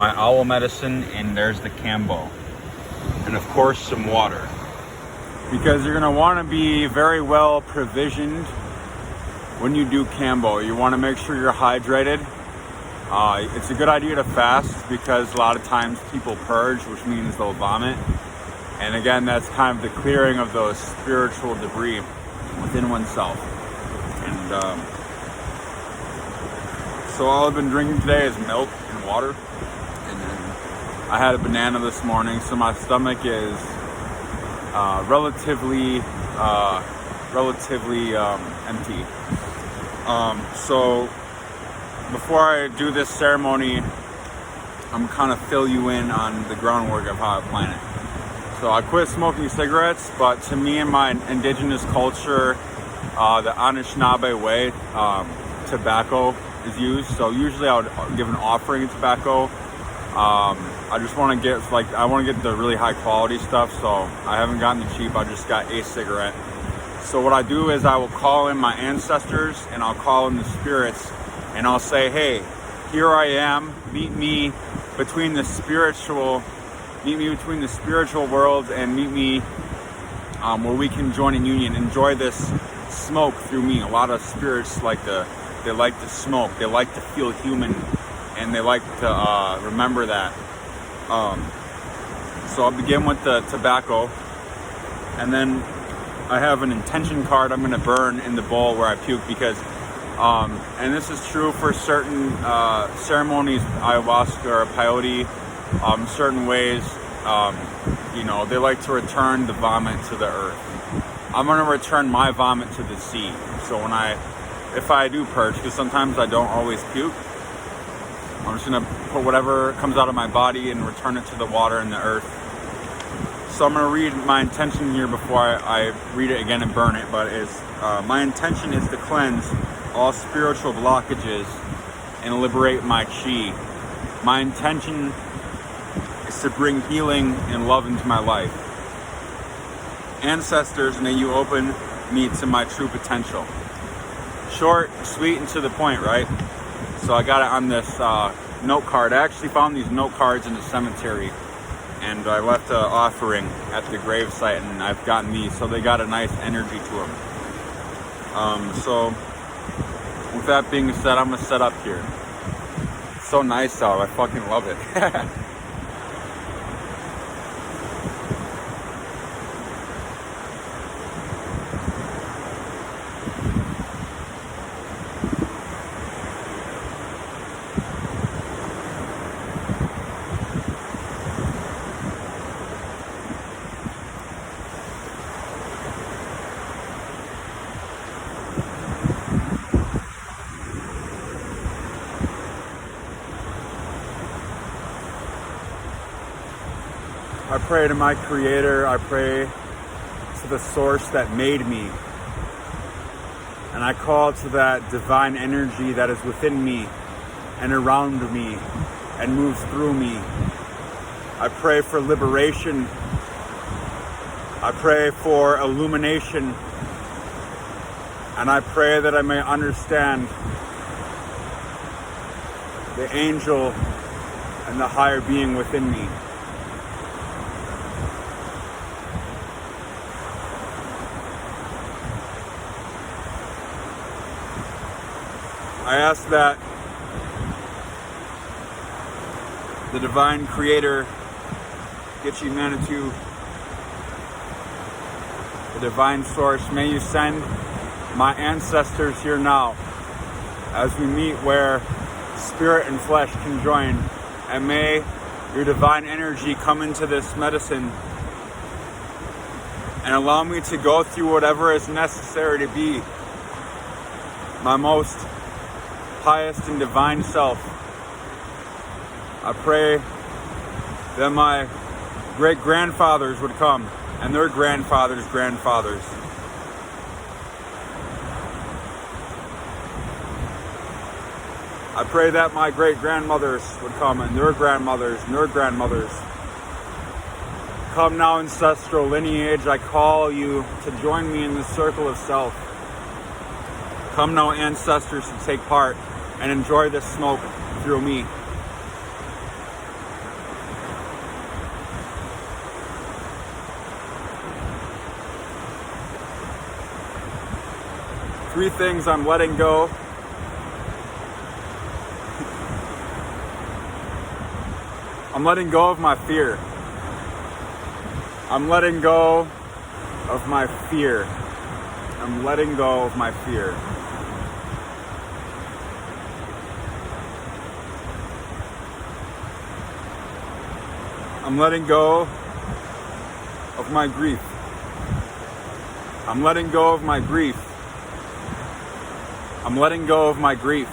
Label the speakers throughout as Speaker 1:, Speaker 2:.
Speaker 1: my owl medicine, and there's the Kambo. And of course some water. Because you're gonna wanna be very well provisioned when you do Kambo. You wanna make sure you're hydrated. It's a good idea to fast because a lot of times people purge, which means they'll vomit. And again, that's kind of the clearing of those spiritual debris within oneself. And so all I've been drinking today is milk and water. And then I had a banana this morning, so my stomach is relatively empty. So before I do this ceremony, I'm kind of fill you in on the groundwork of how I plan it. So I quit smoking cigarettes, but to me in my indigenous culture, the Anishinaabe way, tobacco is used. So usually I would give an offering of tobacco. I just want to get I want to get the really high quality stuff. So I haven't gotten the cheap. I just got a cigarette. So what I do is I will call in my ancestors and I'll call in the spirits and I'll say, hey, here I am. Meet me between the spiritual worlds and meet me where we can join in union. Enjoy this smoke through me. A lot of spirits like to smoke. They like to feel human, and they like to remember that. So I'll begin with the tobacco, and then I have an intention card I'm going to burn in the bowl where I puke because, and this is true for certain ceremonies, ayahuasca or peyote. Certain ways, they like to return the vomit to the earth. I'm going to return my vomit to the sea. So if I do purge, because sometimes I don't always puke, I'm just going to put whatever comes out of my body and return it to the water and the earth. So I'm going to read my intention here before I read it again and burn it. But my intention is to cleanse all spiritual blockages and liberate my chi. My intention is to bring healing and love into my life. Ancestors, may you open me to my true potential. Short, sweet, and to the point, right? So I got it on this note card. I actually found these note cards in the cemetery, and I left an offering at the grave site, and I've gotten these, so they got a nice energy to them. So with that being said, I'm gonna set up here. It's so nice out. I fucking love it. I pray to my creator, I pray to the source that made me. And I call to that divine energy that is within me and around me and moves through me. I pray for liberation. I pray for illumination. And I pray that I may understand the angel and the higher being within me. I ask that the divine creator, Gitchi Manitou, the divine source, may you send my ancestors here now as we meet where spirit and flesh can join, and may your divine energy come into this medicine and allow me to go through whatever is necessary to be my most highest and divine self. I pray that my great-grandfathers would come and their grandfathers' grandfathers. I pray that my great-grandmothers would come and their grandmothers and their grandmothers. Come now, ancestral lineage, I call you to join me in the circle of self. Come now, ancestors, to take part and enjoy this smoke through me. 3 things I'm letting go. I'm letting go of my fear. I'm letting go of my fear. I'm letting go of my fear. I'm letting go of my grief. I'm letting go of my grief. I'm letting go of my grief.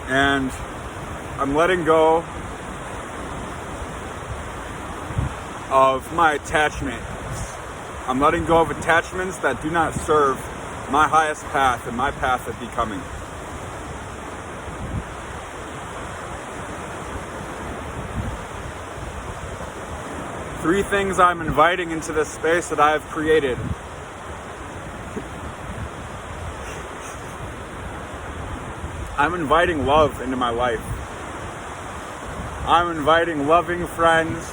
Speaker 1: And I'm letting go of my attachments. I'm letting go of attachments that do not serve my highest path and my path of becoming. Three things I'm inviting into this space that I have created. I'm inviting love into my life. I'm inviting loving friends,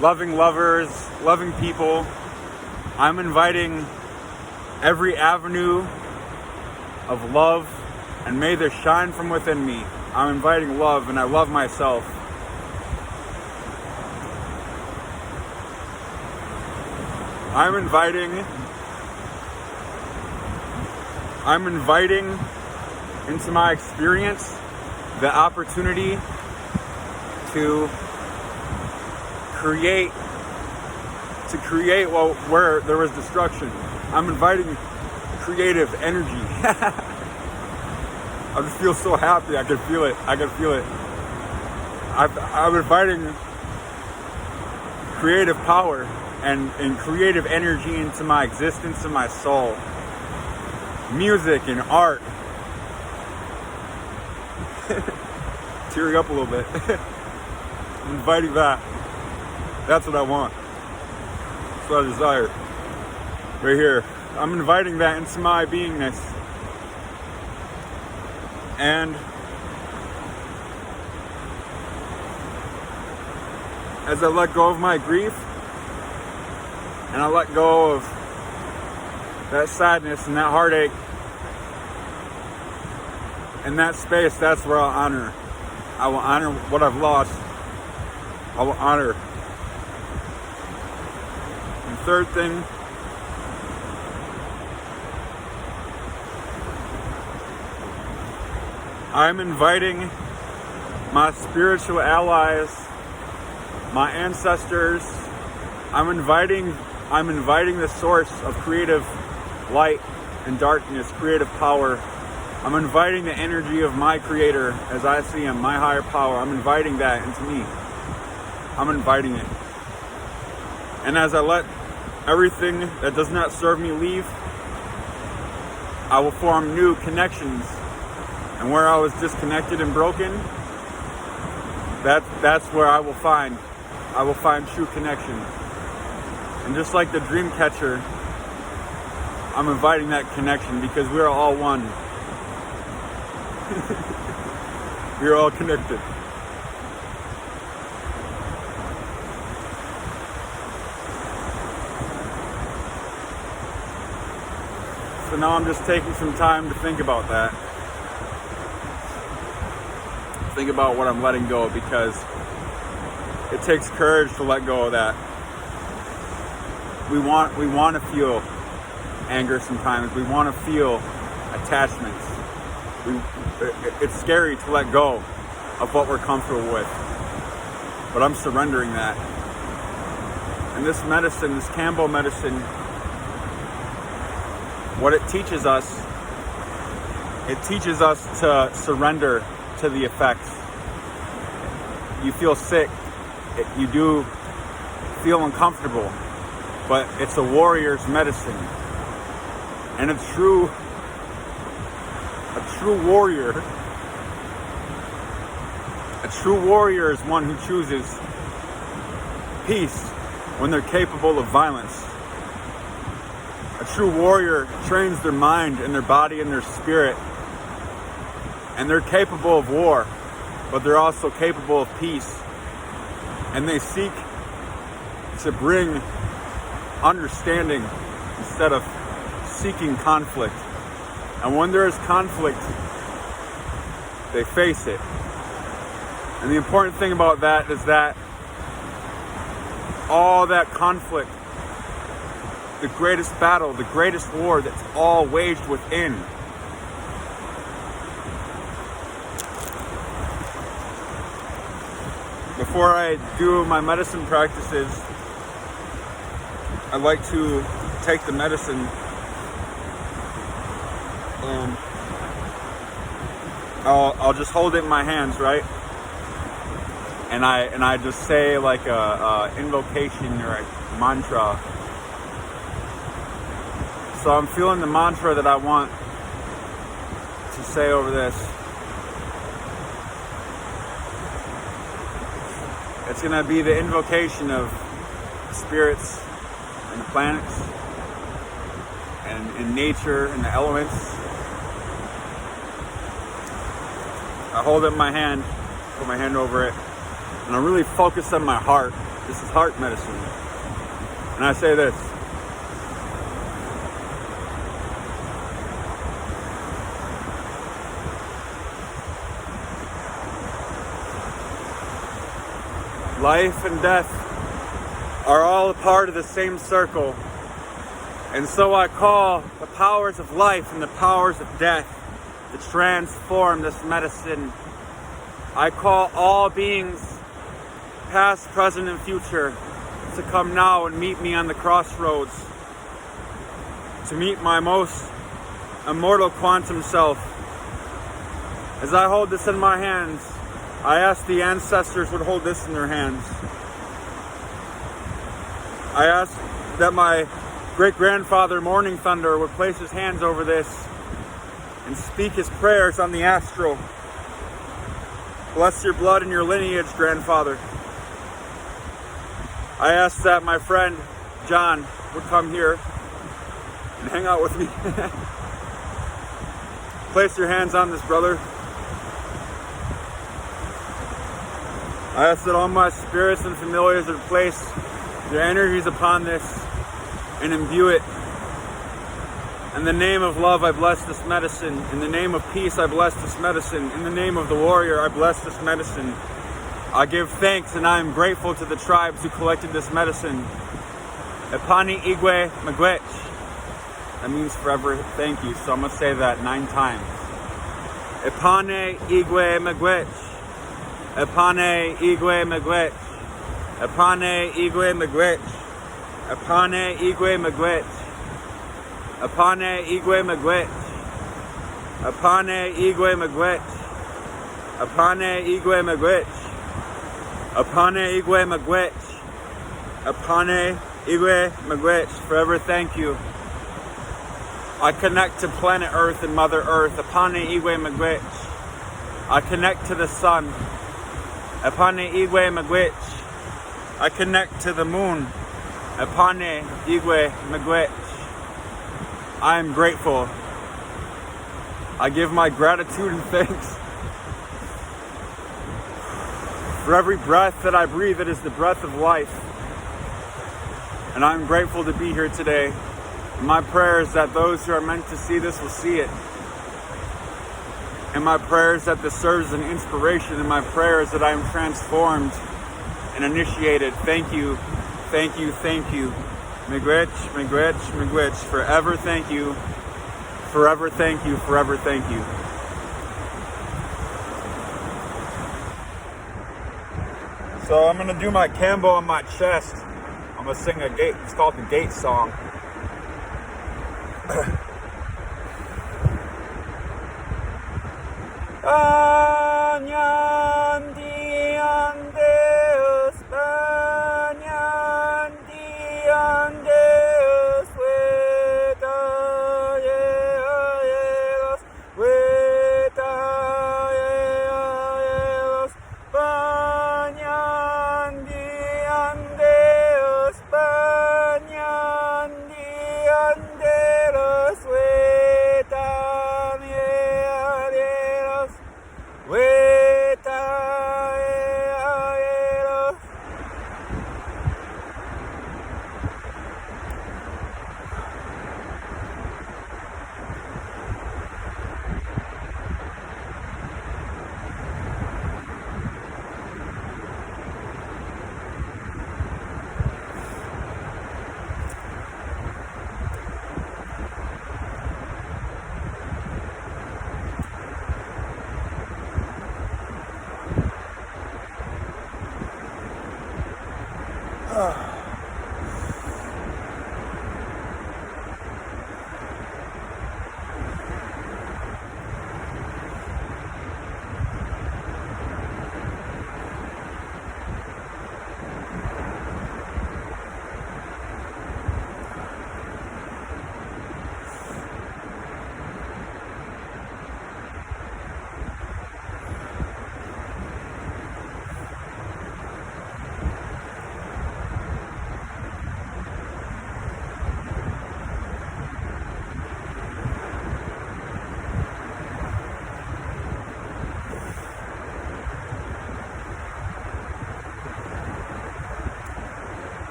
Speaker 1: loving lovers, loving people. I'm inviting every avenue of love, and may there shine from within me. I'm inviting love, and I love myself. I'm inviting into my experience the opportunity to create where there was destruction. I'm inviting creative energy. I just feel so happy. I can feel it. I'm inviting creative power and creative energy into my existence and my soul. Music and art. Tearing up a little bit. I'm inviting that. That's what I want. That's what I desire. Right here. I'm inviting that into my beingness. And as I let go of my grief, and I let go of that sadness and that heartache, in that space, that's where I'll honor. I will honor what I've lost. I will honor. And third thing, I'm inviting my spiritual allies, my ancestors. I'm inviting the source of creative light and darkness, creative power. I'm inviting the energy of my creator as I see him, my higher power. I'm inviting that into me. I'm inviting it. And as I let everything that does not serve me leave, I will form new connections. And where I was disconnected and broken, that's where I will find true connection. And just like the dream catcher, I'm inviting that connection because we are all one. We are all connected. So now I'm just taking some time to think about that. Think about what I'm letting go, because it takes courage to let go of that. We want to feel anger sometimes. We want to feel attachments. It's scary to let go of what we're comfortable with. But I'm surrendering that. And this medicine, this Kambo medicine, what it teaches us to surrender to the effects. You feel sick, you do feel uncomfortable, but it's a warrior's medicine. And a true warrior is one who chooses peace when they're capable of violence. A true warrior trains their mind and their body and their spirit And they're capable of war, but they're also capable of peace. And they seek to bring understanding instead of seeking conflict. And when there is conflict, they face it. And the important thing about that is that all that conflict, the greatest battle, the greatest war, that's all waged within. Before I do my medicine practices, I like to take the medicine and I'll just hold it in my hands, right? And I just say like a invocation or a mantra. So I'm feeling the mantra that I want to say over this. It's going to be the invocation of spirits and the planets and in nature and the elements. I hold it in my hand, put my hand over it, and I really focus on my heart. This is heart medicine. And I say this. Life and death are all a part of the same circle. And so I call the powers of life and the powers of death to transform this medicine. I call all beings, past, present, and future, to come now and meet me on the crossroads, to meet my most immortal quantum self. As I hold this in my hands, I ask the ancestors would hold this in their hands. I ask that my great-grandfather, Morning Thunder, would place his hands over this and speak his prayers on the astral. Bless your blood and your lineage, grandfather. I ask that my friend, John, would come here and hang out with me. Place your hands on this, brother. I ask that all my spirits and familiars would place their energies upon this and imbue it. In the name of love, I bless this medicine. In the name of peace, I bless this medicine. In the name of the warrior, I bless this medicine. I give thanks and I am grateful to the tribes who collected this medicine. Epani Igwe Magwech. That means forever thank you. So I'm going to say that 9 times. Epane Igwe Magwech. Epane Igwe Magwech. Epane Igwe Magwech. Epane Igwe Magwech. Epane Igwe Magwech. Epane Igwe Magwech. Epane Igwe Magwech. Epane Igwe Magwech. Epane Igwe Magwech. Forever thank you. I connect to planet Earth and Mother Earth. Epane Igwe Magwech. I connect to the sun. Epane Igwe Magwech. I connect to the moon. Epane Igwe Magwech. I am grateful. I give my gratitude and thanks for every breath that I breathe. It is the breath of life. And I'm grateful to be here today. And my prayer is that those who are meant to see this will see it. And my prayer is that this serves as an inspiration. And my prayer is that I am transformed and initiated. Thank you, thank you, thank you. Miigwech, miigwech, miigwech. Forever thank you. Forever thank you. Forever thank you. So I'm going to do my Kambo on my chest. I'm going to sing a gate. It's called the Gate Song.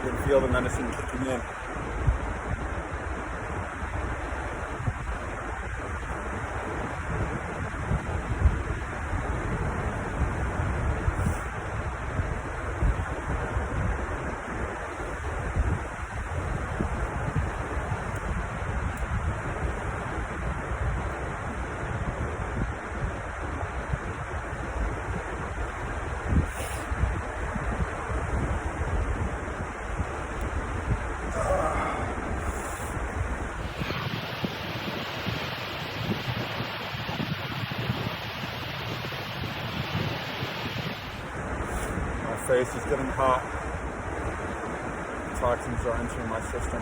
Speaker 1: can feel the medicine kicking in. Face is getting hot. Toxins are entering my system.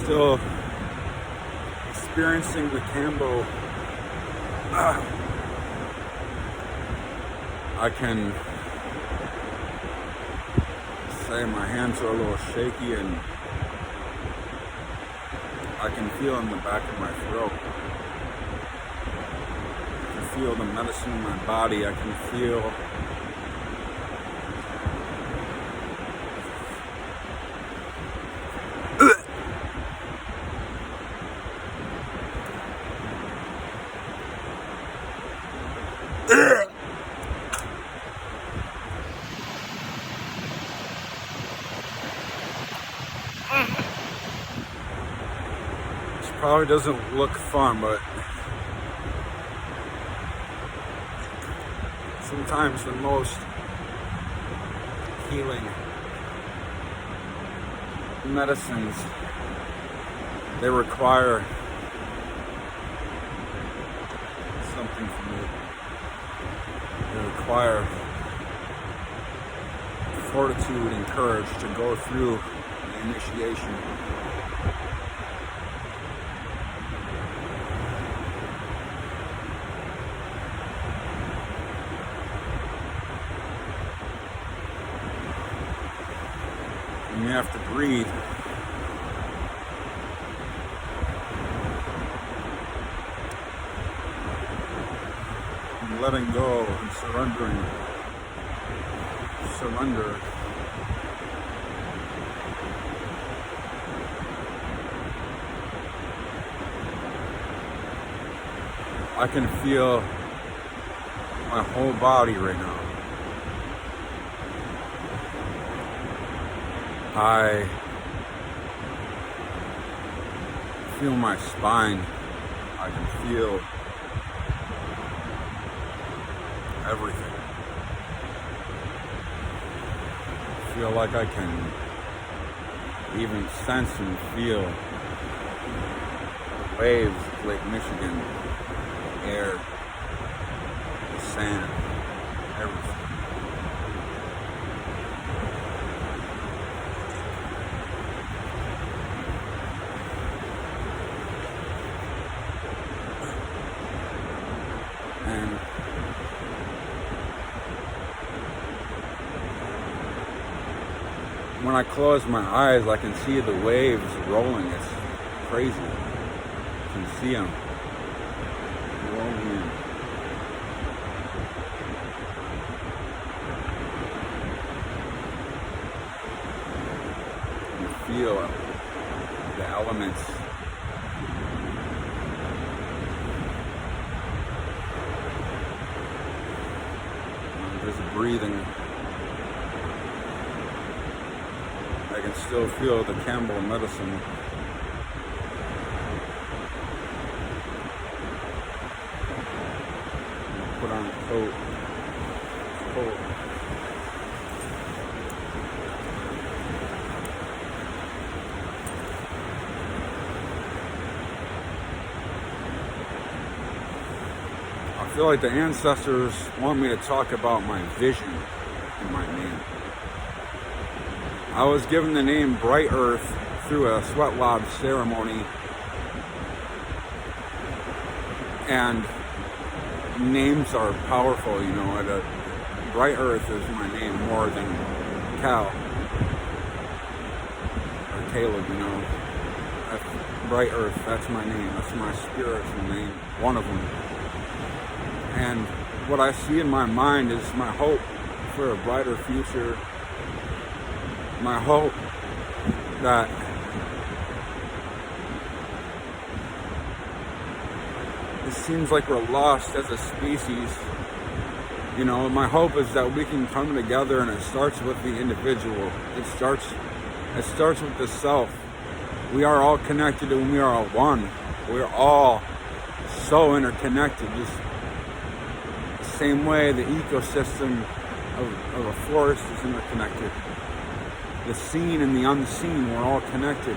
Speaker 1: Still experiencing the Kambo. I can say my hands are a little shaky, and I can feel in the back of my throat. I can feel the medicine in my body. I can feel probably doesn't look fun, but sometimes the most healing medicines, they require something from you. They require fortitude and courage to go through the initiation. have to breathe. And letting go and surrendering. Surrender. I can feel my whole body right now. I feel my spine. I can feel everything. I feel like I can even sense and feel waves of Lake Michigan, air, sand, everything. And when I close my eyes, I can see the waves rolling. It's crazy. You can see them rolling in. You feel the elements. Just breathing. I can still feel the Kambo medicine. Put on a coat. It's cold. I feel like the ancestors want me to talk about my vision in my name. I was given the name Bright Earth through a sweat lodge ceremony, and names are powerful, you know. Bright Earth is my name more than Cal or Caleb, you know. Bright Earth, that's my name. That's my spiritual name, one of them. And what I see in my mind is my hope for a brighter future. My hope that it seems like we're lost as a species. You know, my hope is that we can come together, and it starts with the individual. It starts with the self. We are all connected and we are all one. We're all so interconnected. Just the same way the ecosystem of a forest is interconnected. The seen and the unseen, we're all connected.